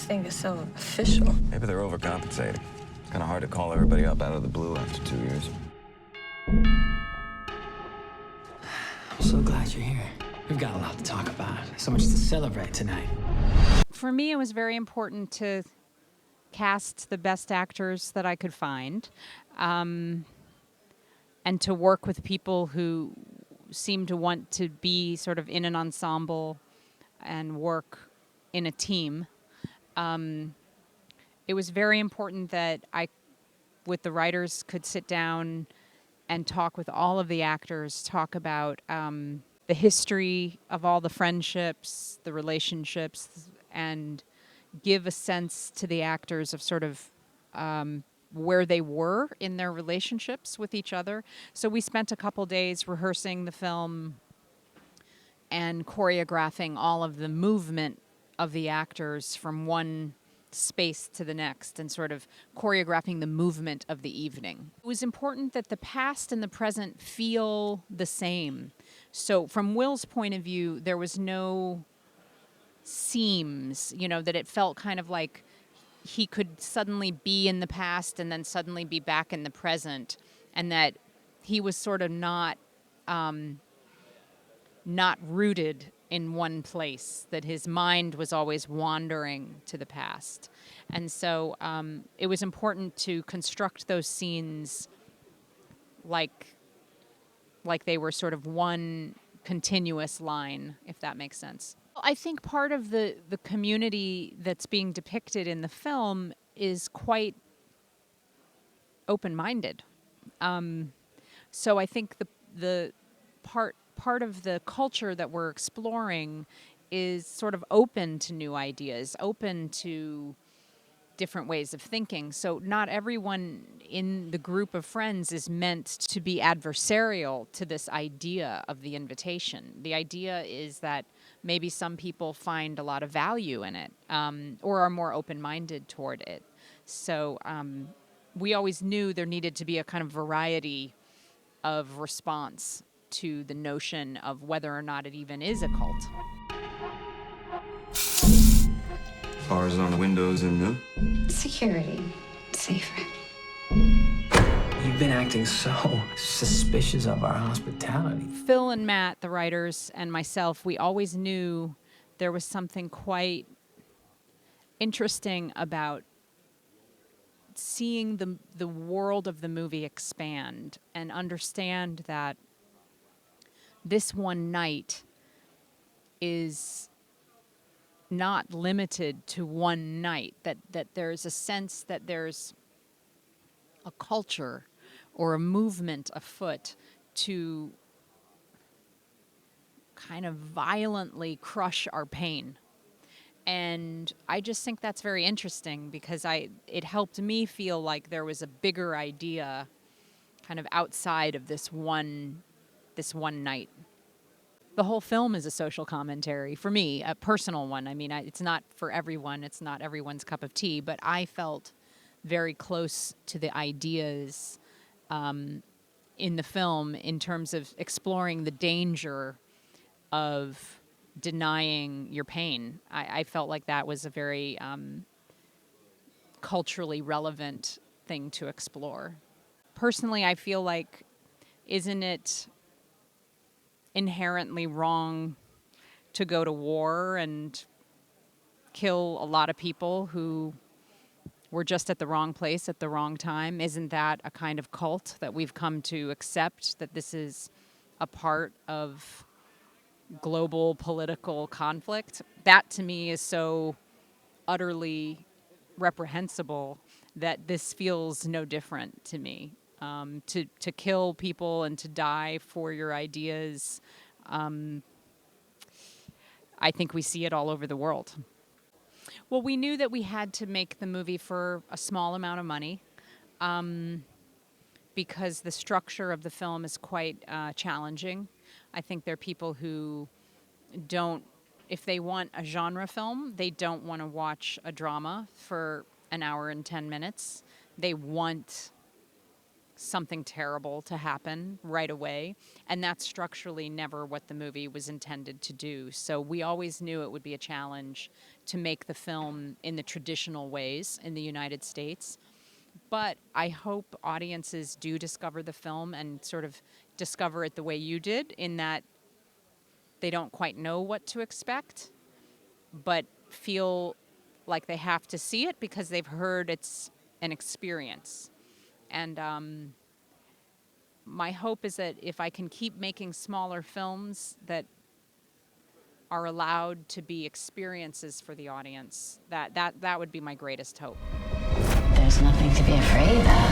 think it's so official. Maybe they're overcompensating. It's kind of hard to call everybody up out of the blue after 2 years. I'm so glad you're here. We've got a lot to talk about. So much to celebrate tonight. For me, it was very important to cast the best actors that I could find, and to work with people who seem to want to be sort of in an ensemble and work in a team. It was very important that I, with the writers, could sit down and talk with all of the actors, talk about the history of all the friendships, the relationships, and give a sense to the actors of sort of where they were in their relationships with each other. So we spent a couple days rehearsing the film and choreographing all of the movement of the actors from one space to the next and sort of choreographing the movement of the evening. It was important that the past and the present feel the same. So from Will's point of view, there was no seams, that it felt kind of like he could suddenly be in the past and then suddenly be back in the present, and that he was sort of not rooted in one place, that his mind was always wandering to the past. And so it was important to construct those scenes like they were sort of one continuous line, if that makes sense. I think part of the community that's being depicted in the film is quite open-minded. So I think the part of the culture that we're exploring is sort of open to new ideas, open to different ways of thinking. So not everyone in the group of friends is meant to be adversarial to this idea of the invitation. The idea is that maybe some people find a lot of value in it, or are more open-minded toward it. So we always knew there needed to be a kind of variety of response to the notion of whether or not it even is a cult. Bars on the windows and new. Security. Safer. You've been acting so suspicious of our hospitality. Phil and Matt, the writers, and myself, we always knew there was something quite interesting about seeing the world of the movie expand and understand that this one night is not limited to one night, that there's a sense that there's a culture or a movement afoot to kind of violently crush our pain. And I just think that's very interesting because it helped me feel like there was a bigger idea kind of outside of this one night. The whole film is a social commentary for me, a personal one. I mean, it's not for everyone. It's not everyone's cup of tea, but I felt very close to the ideas in the film in terms of exploring the danger of denying your pain. I felt like that was a very culturally relevant thing to explore. Personally, I feel like, isn't it inherently wrong to go to war and kill a lot of people who were just at the wrong place at the wrong time? Isn't that a kind of cult that we've come to accept, that this is a part of global political conflict? That to me is so utterly reprehensible that this feels no different to me. To kill people and to die for your ideas, I think we see it all over the world. Well, we knew that we had to make the movie for a small amount of money because the structure of the film is quite challenging. I think there are people who don't, if they want a genre film, they don't want to watch a drama for an hour and 10 minutes. They want something terrible to happen right away. And that's structurally never what the movie was intended to do. So we always knew it would be a challenge to make the film in the traditional ways in the United States. But I hope audiences do discover the film and sort of discover it the way you did, in that they don't quite know what to expect, but feel like they have to see it because they've heard it's an experience. And my hope is that if I can keep making smaller films that are allowed to be experiences for the audience, that would be my greatest hope. There's nothing to be afraid of.